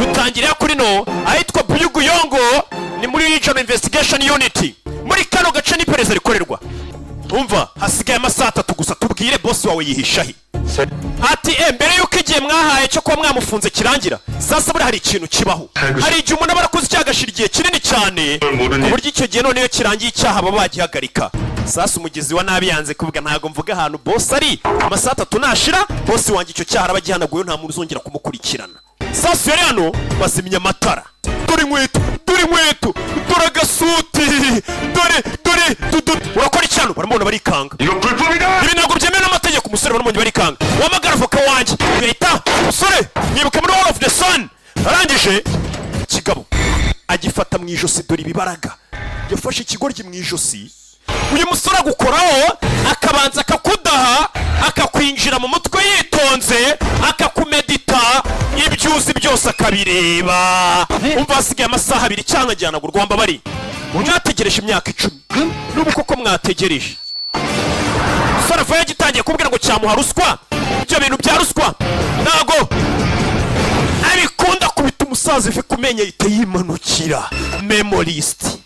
dutangiriye kuri no ahitwa Buyuguyongo, ni muri Regional Investigation Unit. Muri kano gace ni pereza rikorerwa. Umva, hasigaye amasaha 3 gusa, tubwire boss wawe yihishahi. Ati mbere yuko igihe mwahaye cyo kuba mwamufunze kirangira, sasa buri hari ikintu kibaho. Hari igihe umuntu barakoze cyagashira igihe kinini cyane, uburyo icyo gihe none yo kirangiye icyaha baba bagihagarika. Sasa umugezi wa nabi yanze kuvuga ntago mvuga ahantu boss ari, amasaha 3 nashira boss wanjye icyo cyaha arabagihanaguye nta muntu uzongera kumukurikirana. Sasa yari hano bazimya amatara. Dore inkweto, dore agasuti, dore urakora icyano baramubona barikanga. Ibi ntabwo byemewe n'amategeko, umusore baramubona barikanga. Wamagara voka wanjye uhita umusore nibuka muri All of the Sun. Arangije kigabo agifata mu ijosi, dore ibibaraga yafashe ikigoryi mu ijosi. Uyu musore agukoraho akabanza akakudaha, akakwinjira mu mutwe yitonze, akakumedita ibyuzi byose akabireba. Umva hasigaye amasaha 2 cyangwa ajyana gurwamba bari mwategereje imyaka 10 n'ubu koko mwategereje. Sarafa yagitangiye kubwira ngo cyamuha ruswa, ibyo bintu bya ruswa ntago abikunda kubita umusaza ife kumenya yite yimanukira. Memorist